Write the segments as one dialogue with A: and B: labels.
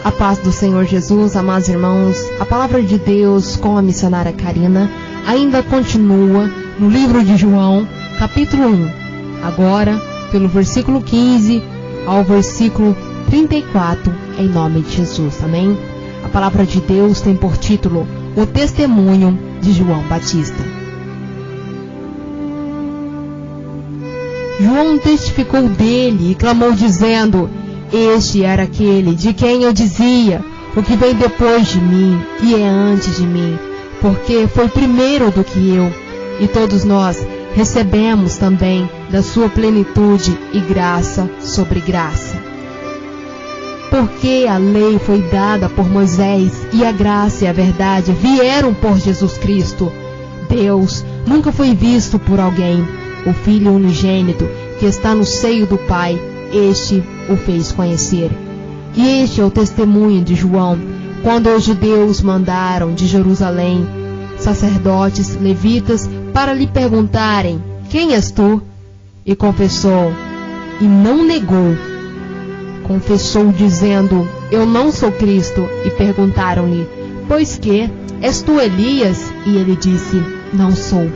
A: A paz do Senhor Jesus, amados irmãos, a palavra de Deus com a missionária Karina ainda continua no livro de João, capítulo 1, agora pelo versículo 15 ao versículo 34, em nome de Jesus, amém? A palavra de Deus tem por título O Testemunho de João Batista. João testificou dele e clamou dizendo: Este era aquele de quem eu dizia, o que vem depois de mim e é antes de mim, porque foi primeiro do que eu. E todos nós recebemos também da sua plenitude e graça sobre graça. Porque a lei foi dada por Moisés e a graça e a verdade vieram por Jesus Cristo. Deus nunca foi visto por alguém. O Filho unigênito que está no seio do Pai, este o fez conhecer. E este é o testemunho de João, quando os judeus mandaram de Jerusalém sacerdotes levitas para lhe perguntarem: Quem és tu? E confessou, e não negou. Confessou dizendo: Eu não sou Cristo. E perguntaram-lhe: Pois que? És tu Elias? E ele disse: Não sou.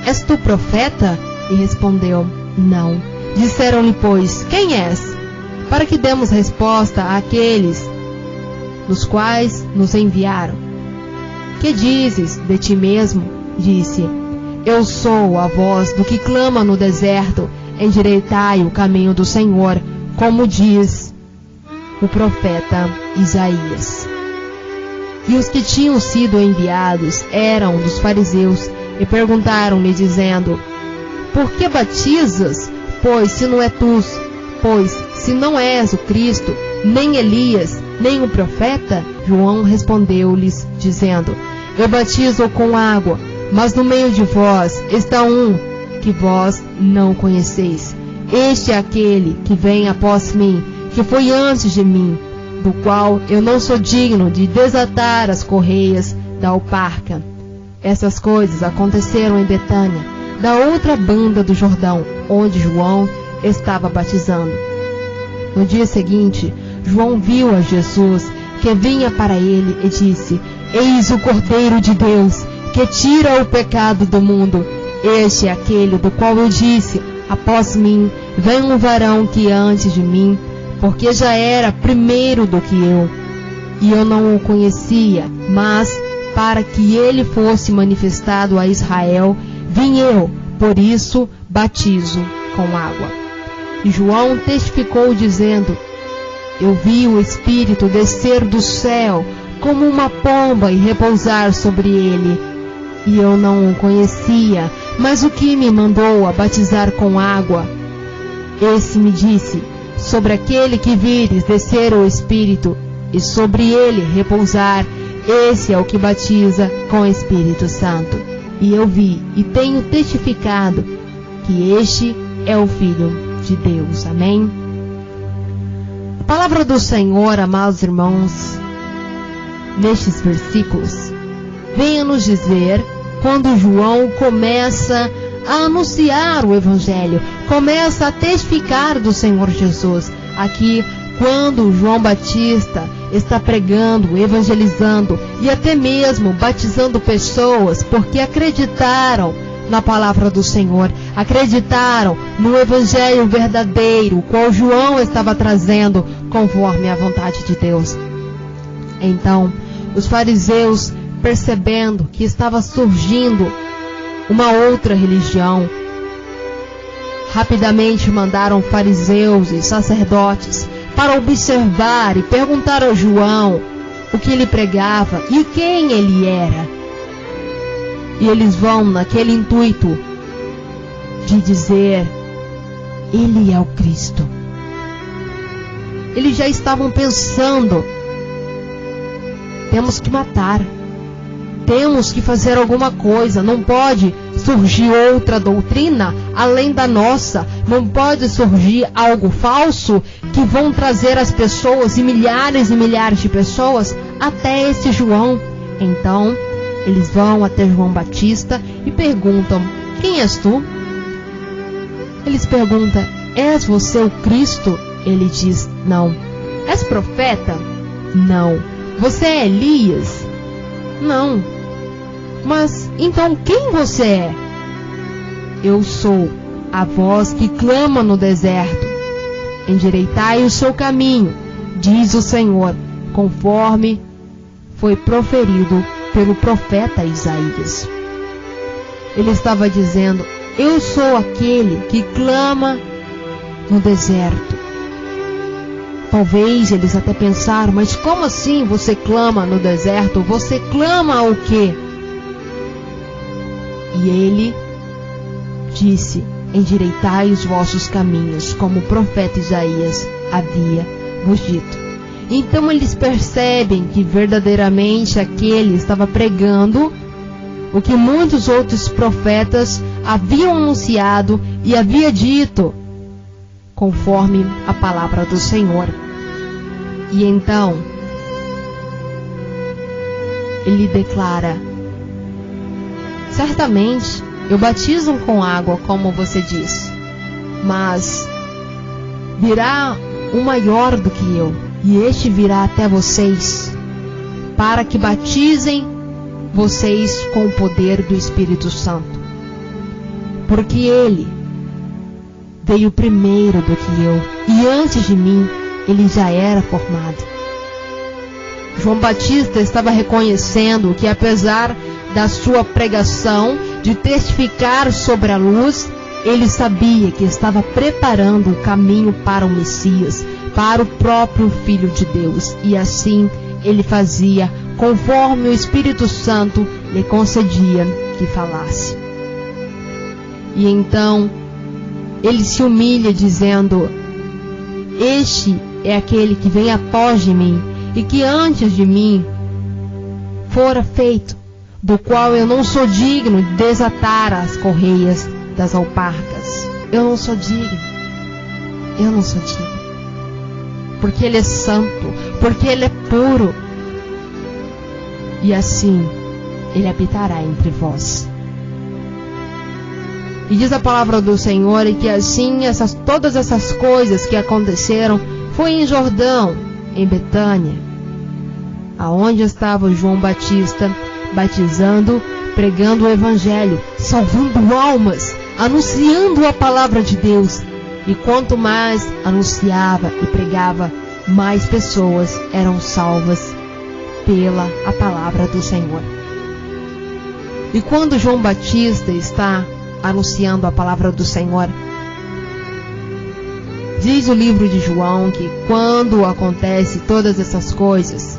A: És tu profeta? E respondeu: Não. Disseram-lhe, pois, quem és? Para que demos resposta àqueles nos quais nos enviaram. Que dizes de ti mesmo? Disse: Eu sou a voz do que clama no deserto, endireitai o caminho do Senhor, como diz o profeta Isaías. E os que tinham sido enviados eram dos fariseus, e perguntaram-lhe, dizendo: Por que batizas? Pois se não és o Cristo, nem Elias, nem o profeta? João respondeu-lhes, dizendo: Eu batizo com água, mas no meio de vós está um que vós não conheceis. Este é aquele que vem após mim, que foi antes de mim, do qual eu não sou digno de desatar as correias da alparca. Essas coisas aconteceram em Betânia, da outra banda do Jordão, onde João estava batizando. No dia seguinte, João viu a Jesus, que vinha para ele, e disse: Eis o Cordeiro de Deus, que tira o pecado do mundo. Este é aquele do qual eu disse: Após mim vem um varão que é antes de mim, porque já era primeiro do que eu. E eu não o conhecia, mas para que ele fosse manifestado a Israel, vim eu, por isso batizo com água. E João testificou dizendo: Eu vi o Espírito descer do céu como uma pomba e repousar sobre ele. E eu não o conhecia, mas o que me mandou a batizar com água, esse me disse: Sobre aquele que vires descer o Espírito, e sobre ele repousar, esse é o que batiza com o Espírito Santo. E eu vi e tenho testificado que este é o Filho de Deus. Amém? A palavra do Senhor, amados irmãos, nestes versículos, vem a nos dizer quando João começa a anunciar o Evangelho, começa a testificar do Senhor Jesus. Aqui, quando João Batista está pregando, evangelizando e até mesmo batizando pessoas porque acreditaram na palavra do Senhor, acreditaram no Evangelho verdadeiro, o qual João estava trazendo conforme a vontade de Deus. Então, os fariseus, percebendo que estava surgindo uma outra religião, rapidamente mandaram fariseus e sacerdotes para observar e perguntar a João o que ele pregava e quem ele era. E eles vão naquele intuito de dizer: Ele é o Cristo. Eles já estavam pensando: temos que matar, temos que fazer alguma coisa, não pode surgir outra doutrina além da nossa, não pode surgir algo falso que vão trazer as pessoas, e milhares de pessoas, até esse João. Então, eles vão até João Batista e perguntam: Quem és tu? Eles perguntam: És você o Cristo? Ele diz: Não. És profeta? Não. Você é Elias? Não. Mas então quem você é? Eu sou a voz que clama no deserto. Endireitai o seu caminho, diz o Senhor, conforme foi proferido pelo profeta Isaías. Ele estava dizendo: eu sou aquele que clama no deserto. Talvez eles até pensaram: mas como assim você clama no deserto? Você clama o quê? E ele disse: endireitai os vossos caminhos, como o profeta Isaías havia vos dito. Então eles percebem que verdadeiramente aquele estava pregando o que muitos outros profetas haviam anunciado e havia dito, conforme a palavra do Senhor. E então ele declara: certamente eu batizo com água, como você diz, mas virá um maior do que eu, e este virá até vocês, para que batizem vocês com o poder do Espírito Santo, porque ele veio primeiro do que eu, e antes de mim ele já era formado. João Batista estava reconhecendo que, apesar da sua pregação de testificar sobre a luz, ele sabia que estava preparando o caminho para o Messias, para o próprio Filho de Deus, e assim ele fazia conforme o Espírito Santo lhe concedia que falasse. E então ele se humilha dizendo: este é aquele que vem após de mim, e que antes de mim fora feito, do qual eu não sou digno de desatar as correias das alparcas. Eu não sou digno. Porque ele é santo, porque ele é puro. E assim ele habitará entre vós. E diz a palavra do Senhor que assim todas essas coisas que aconteceram foi em Jordão, em Betânia, aonde estava João Batista batizando, pregando o Evangelho, salvando almas, anunciando a palavra de Deus. E quanto mais anunciava e pregava, mais pessoas eram salvas pela a palavra do Senhor. E quando João Batista está anunciando a palavra do Senhor, diz o livro de João que quando acontece todas essas coisas,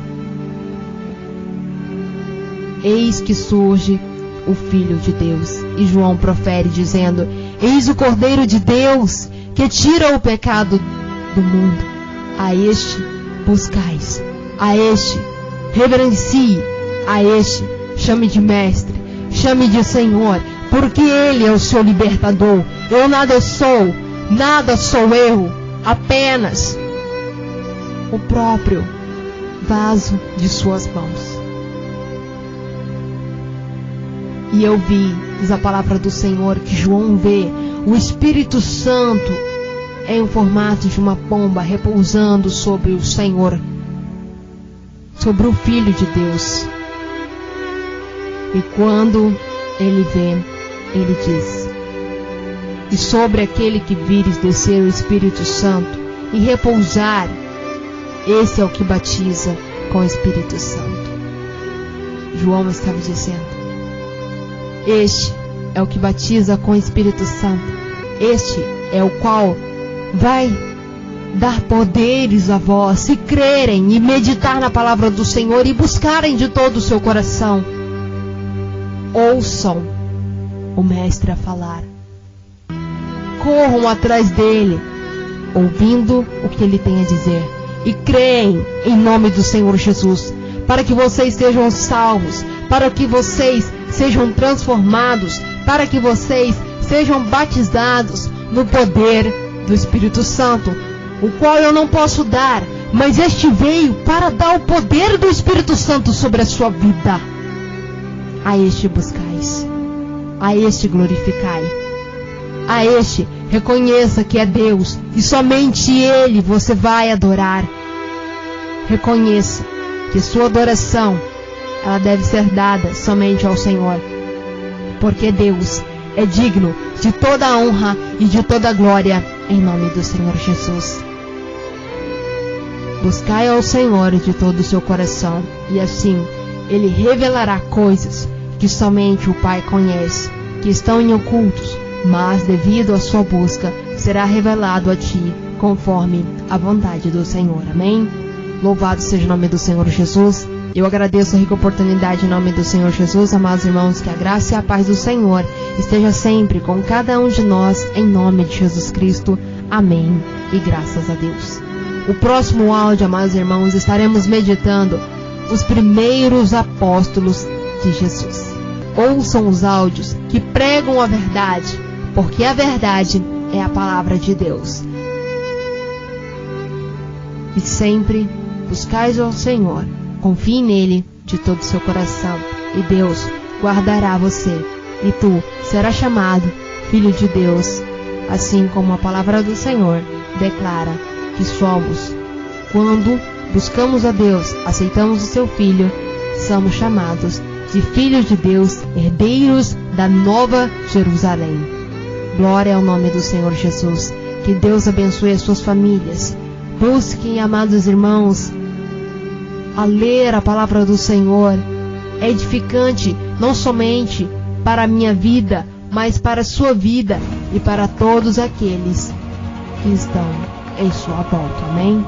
A: eis que surge o Filho de Deus. E João profere dizendo: eis o Cordeiro de Deus que tira o pecado do mundo. A este buscais, a este reverencie, a este chame de mestre, chame de Senhor, porque ele é o seu libertador. Eu nada sou eu, apenas o próprio vaso de suas mãos. E eu vi, diz a palavra do Senhor, que João vê o Espírito Santo em formato de uma pomba repousando sobre o Senhor, sobre o Filho de Deus. E quando ele vê, ele diz: e sobre aquele que vires descer o Espírito Santo e repousar, esse é o que batiza com o Espírito Santo. João estava dizendo: este é o que batiza com o Espírito Santo. Este é o qual vai dar poderes a vós, se crerem e meditar na palavra do Senhor e buscarem de todo o seu coração. Ouçam o Mestre a falar. Corram atrás dele, ouvindo o que ele tem a dizer. E creem em nome do Senhor Jesus, para que vocês sejam salvos, para que vocês sejam transformados, para que vocês sejam batizados no poder do Espírito Santo, o qual eu não posso dar, mas este veio para dar o poder do Espírito Santo sobre a sua vida. A este buscais, a este glorificai, a este reconheça que é Deus, e somente Ele você vai adorar, reconheça que sua adoração, ela deve ser dada somente ao Senhor, porque Deus é digno de toda a honra e de toda a glória, em nome do Senhor Jesus. Buscai ao Senhor de todo o seu coração, e assim Ele revelará coisas que somente o Pai conhece, que estão em ocultos, mas devido à sua busca, será revelado a ti, conforme a vontade do Senhor. Amém? Louvado seja o nome do Senhor Jesus. Eu agradeço a rica oportunidade em nome do Senhor Jesus, amados irmãos, que a graça e a paz do Senhor esteja sempre com cada um de nós, em nome de Jesus Cristo. Amém. E graças a Deus. O próximo áudio, amados irmãos, estaremos meditando os primeiros apóstolos de Jesus. Ouçam os áudios que pregam a verdade, porque a verdade é a palavra de Deus. E sempre buscais ao Senhor, confie nele de todo o seu coração, e Deus guardará você, e tu serás chamado filho de Deus, assim como a palavra do Senhor declara que somos. Quando buscamos a Deus, aceitamos o seu Filho, somos chamados de filhos de Deus, herdeiros da Nova Jerusalém. Glória ao nome do Senhor Jesus. Que Deus abençoe as suas famílias. Busquem, amados irmãos, a ler a palavra do Senhor. É edificante não somente para a minha vida, mas para a sua vida e para todos aqueles que estão em sua volta. Amém?